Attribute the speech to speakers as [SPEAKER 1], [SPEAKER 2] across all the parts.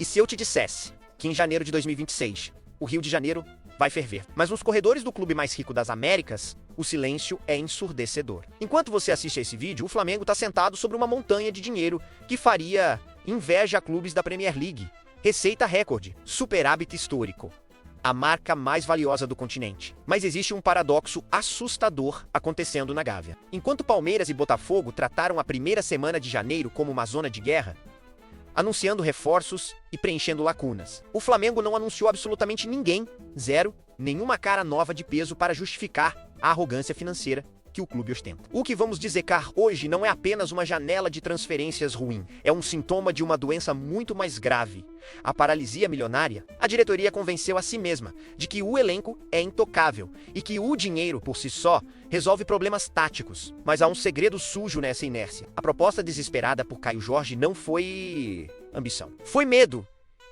[SPEAKER 1] E se eu te dissesse que em janeiro de 2026, o Rio de Janeiro vai ferver? Mas nos corredores do clube mais rico das Américas, o silêncio é ensurdecedor. Enquanto você assiste a esse vídeo, o Flamengo está sentado sobre uma montanha de dinheiro que faria inveja a clubes da Premier League. Receita recorde, superávit histórico. A marca mais valiosa do continente. Mas existe um paradoxo assustador acontecendo na Gávea. Enquanto Palmeiras e Botafogo trataram a primeira semana de janeiro como uma zona de guerra, anunciando reforços e preenchendo lacunas, o Flamengo não anunciou absolutamente ninguém, zero, nenhuma cara nova de peso para justificar a arrogância financeira que o clube ostenta. O que vamos dissecar hoje não é apenas uma janela de transferências ruim, é um sintoma de uma doença muito mais grave, a paralisia milionária. A diretoria convenceu a si mesma de que o elenco é intocável e que o dinheiro, por si só, resolve problemas táticos. Mas há um segredo sujo nessa inércia. A proposta desesperada por Caio Jorge não foi ambição, foi medo.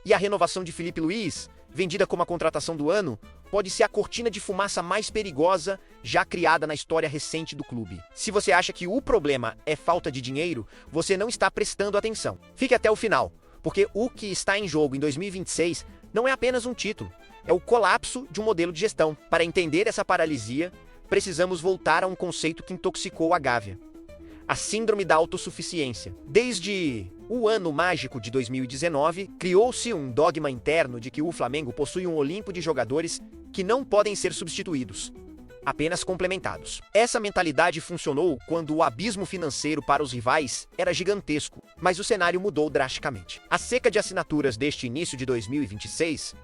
[SPEAKER 1] E a renovação de Filipe Luís, vendida como a contratação do ano, pode ser a cortina de fumaça mais perigosa já criada na história recente do clube. Se você acha que o problema é falta de dinheiro, você não está prestando atenção. Fique até o final, porque o que está em jogo em 2026 não é apenas um título, é o colapso de um modelo de gestão. Para entender essa paralisia, precisamos voltar a um conceito que intoxicou a Gávea: a síndrome da autossuficiência. Desde o ano mágico de 2019, criou-se um dogma interno de que o Flamengo possui um Olimpo de jogadores que não podem ser substituídos, apenas complementados. Essa mentalidade funcionou quando o abismo financeiro para os rivais era gigantesco, mas o cenário mudou drasticamente. A seca de assinaturas deste início de 2026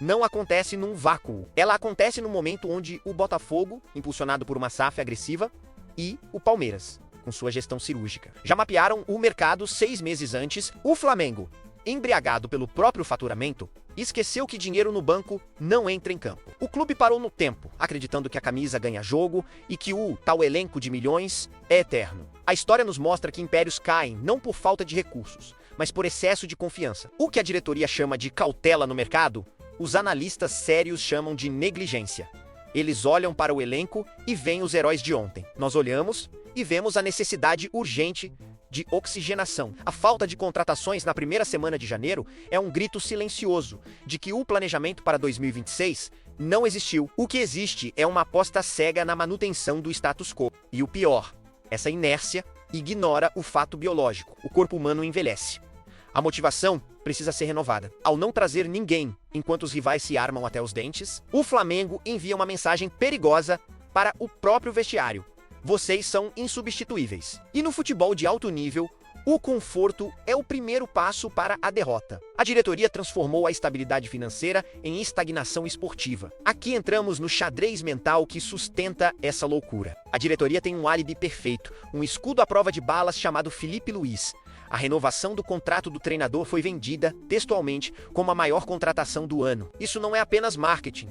[SPEAKER 1] não acontece num vácuo. Ela acontece no momento onde o Botafogo, impulsionado por uma SAF agressiva, e o Palmeiras, com sua gestão cirúrgica, já mapearam o mercado 6 meses antes. O Flamengo, embriagado pelo próprio faturamento, esqueceu que dinheiro no banco não entra em campo. O clube parou no tempo, acreditando que a camisa ganha jogo e que o tal elenco de milhões é eterno. A história nos mostra que impérios caem não por falta de recursos, mas por excesso de confiança. O que a diretoria chama de cautela no mercado, os analistas sérios chamam de negligência. Eles olham para o elenco e veem os heróis de ontem. Nós olhamos e vemos a necessidade urgente de oxigenação. A falta de contratações na primeira semana de janeiro é um grito silencioso de que o planejamento para 2026 não existiu. O que existe é uma aposta cega na manutenção do status quo. E o pior, essa inércia ignora o fato biológico. O corpo humano envelhece. A motivação precisa ser renovada. Ao não trazer ninguém enquanto os rivais se armam até os dentes, o Flamengo envia uma mensagem perigosa para o próprio vestiário: vocês são insubstituíveis. E no futebol de alto nível, o conforto é o primeiro passo para a derrota. A diretoria transformou a estabilidade financeira em estagnação esportiva. Aqui entramos no xadrez mental que sustenta essa loucura. A diretoria tem um álibi perfeito, um escudo à prova de balas chamado Filipe Luís. A renovação do contrato do treinador foi vendida, textualmente, como a maior contratação do ano. Isso não é apenas marketing.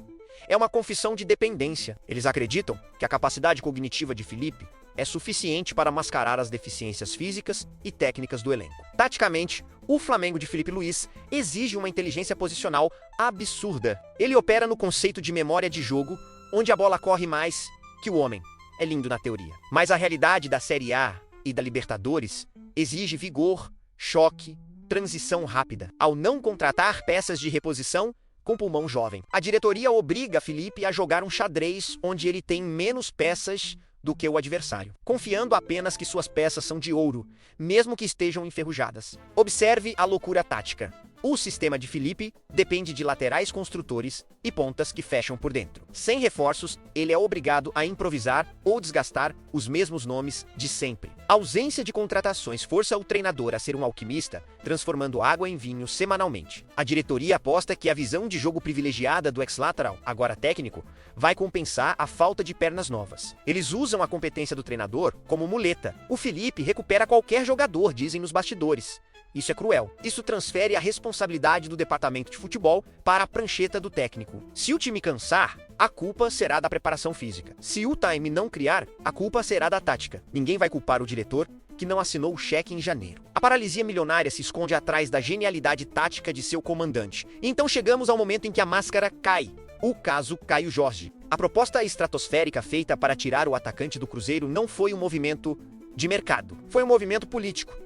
[SPEAKER 1] É uma confissão de dependência. Eles acreditam que a capacidade cognitiva de Filipe é suficiente para mascarar as deficiências físicas e técnicas do elenco. Taticamente, o Flamengo de Filipe Luís exige uma inteligência posicional absurda. Ele opera no conceito de memória de jogo, onde a bola corre mais que o homem. É lindo na teoria. Mas a realidade da Série A e da Libertadores exige vigor, choque, transição rápida. Ao não contratar peças de reposição com pulmão jovem, a diretoria obriga Filipe a jogar um xadrez onde ele tem menos peças do que o adversário, confiando apenas que suas peças são de ouro, mesmo que estejam enferrujadas. Observe a loucura tática. O sistema de Filipe depende de laterais construtores e pontas que fecham por dentro. Sem reforços, ele é obrigado a improvisar ou desgastar os mesmos nomes de sempre. A ausência de contratações força o treinador a ser um alquimista, transformando água em vinho semanalmente. A diretoria aposta que a visão de jogo privilegiada do ex-lateral, agora técnico, vai compensar a falta de pernas novas. Eles usam a competência do treinador como muleta. O Filipe recupera qualquer jogador, dizem nos bastidores. Isso é cruel. Isso transfere a responsabilidade do departamento de futebol para a prancheta do técnico. Se o time cansar, a culpa será da preparação física. Se o time não criar, a culpa será da tática. Ninguém vai culpar o diretor que não assinou o cheque em janeiro. A paralisia milionária se esconde atrás da genialidade tática de seu comandante. Então chegamos ao momento em que a máscara cai. O caso Caio Jorge. A proposta estratosférica feita para tirar o atacante do Cruzeiro não foi um movimento de mercado. Foi um movimento político.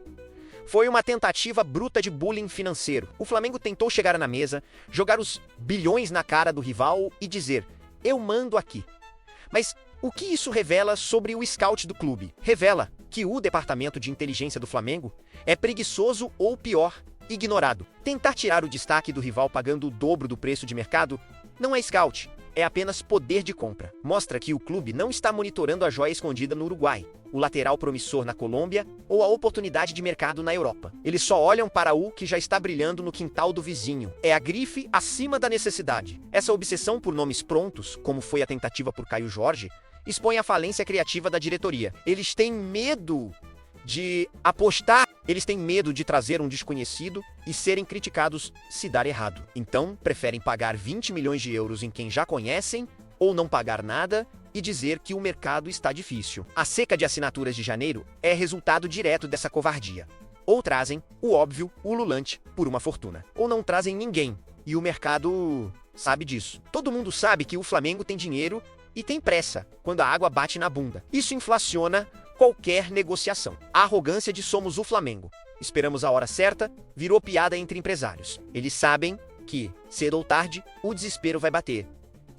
[SPEAKER 1] Foi uma tentativa bruta de bullying financeiro. O Flamengo tentou chegar na mesa, jogar os bilhões na cara do rival e dizer: eu mando aqui. Mas o que isso revela sobre o scout do clube? Revela que o departamento de inteligência do Flamengo é preguiçoso ou pior, ignorado. Tentar tirar o destaque do rival pagando o dobro do preço de mercado não é scout, é apenas poder de compra. Mostra que o clube não está monitorando a joia escondida no Uruguai, o lateral promissor na Colômbia ou a oportunidade de mercado na Europa. Eles só olham para o que já está brilhando no quintal do vizinho. É a grife acima da necessidade. Essa obsessão por nomes prontos, como foi a tentativa por Caio Jorge, expõe a falência criativa da diretoria. Eles têm medo de apostar, eles têm medo de trazer um desconhecido e serem criticados se dar errado. Então, preferem pagar 20 milhões de euros em quem já conhecem ou não pagar nada e dizer que o mercado está difícil. A seca de assinaturas de janeiro é resultado direto dessa covardia. Ou trazem o óbvio, o ululante, por uma fortuna. Ou não trazem ninguém, e o mercado sabe disso. Todo mundo sabe que o Flamengo tem dinheiro e tem pressa quando a água bate na bunda. Isso inflaciona qualquer negociação. A arrogância de somos o Flamengo. Esperamos a hora certa virou piada entre empresários. Eles sabem que, cedo ou tarde, o desespero vai bater.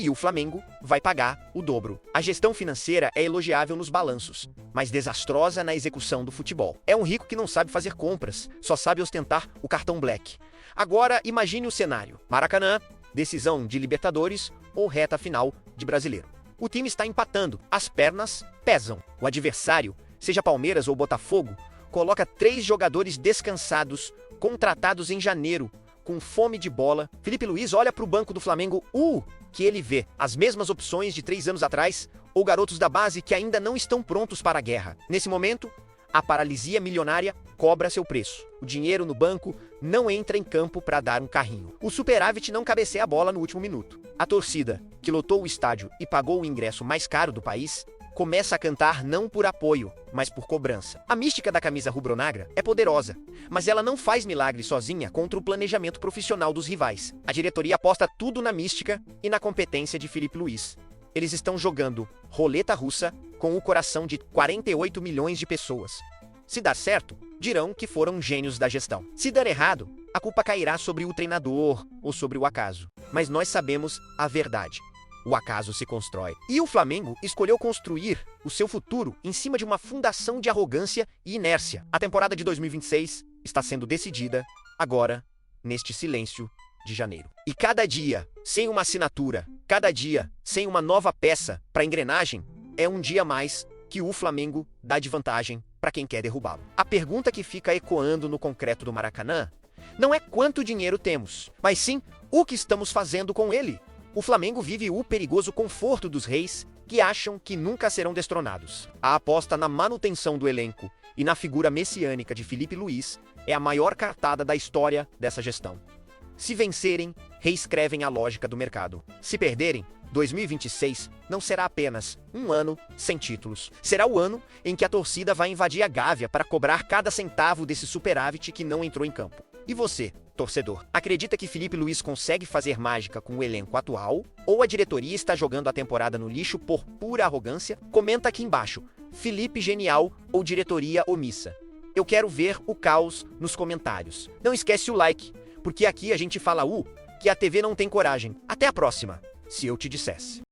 [SPEAKER 1] E o Flamengo vai pagar o dobro. A gestão financeira é elogiável nos balanços, mas desastrosa na execução do futebol. É um rico que não sabe fazer compras, só sabe ostentar o cartão Black. Agora, imagine o cenário. Maracanã, decisão de Libertadores ou reta final de Brasileiro. O time está empatando, as pernas pesam. O adversário, seja Palmeiras ou Botafogo, coloca 3 jogadores descansados, contratados em janeiro, com fome de bola. Filipe Luís olha para o banco do Flamengo, que ele vê as mesmas opções de 3 anos atrás, ou garotos da base que ainda não estão prontos para a guerra. Nesse momento, a paralisia milionária cobra seu preço. O dinheiro no banco não entra em campo para dar um carrinho. O superávit não cabeceia a bola no último minuto. A torcida, que lotou o estádio e pagou o ingresso mais caro do país, começa a cantar não por apoio, mas por cobrança. A mística da camisa rubro-negra é poderosa, mas ela não faz milagre sozinha contra o planejamento profissional dos rivais. A diretoria aposta tudo na mística e na competência de Filipe Luís. Eles estão jogando roleta russa com o coração de 48 milhões de pessoas. Se dar certo, dirão que foram gênios da gestão. Se der errado, a culpa cairá sobre o treinador ou sobre o acaso. Mas nós sabemos a verdade. O acaso se constrói. E o Flamengo escolheu construir o seu futuro em cima de uma fundação de arrogância e inércia. A temporada de 2026 está sendo decidida agora, neste silêncio de janeiro. E cada dia sem uma assinatura, cada dia sem uma nova peça para a engrenagem, é um dia mais que o Flamengo dá de vantagem para quem quer derrubá-lo. A pergunta que fica ecoando no concreto do Maracanã não é quanto dinheiro temos, mas sim o que estamos fazendo com ele. O Flamengo vive o perigoso conforto dos reis que acham que nunca serão destronados. A aposta na manutenção do elenco e na figura messiânica de Filipe Luís é a maior cartada da história dessa gestão. Se vencerem, reescrevem a lógica do mercado. Se perderem, 2026 não será apenas um ano sem títulos. Será o ano em que a torcida vai invadir a Gávea para cobrar cada centavo desse superávit que não entrou em campo. E você, torcedor, acredita que Filipe Luís consegue fazer mágica com o elenco atual? Ou a diretoria está jogando a temporada no lixo por pura arrogância? Comenta aqui embaixo, Filipe genial ou diretoria omissa? Eu quero ver o caos nos comentários. Não esquece o like, porque aqui a gente fala que a TV não tem coragem. Até a próxima, se eu te dissesse.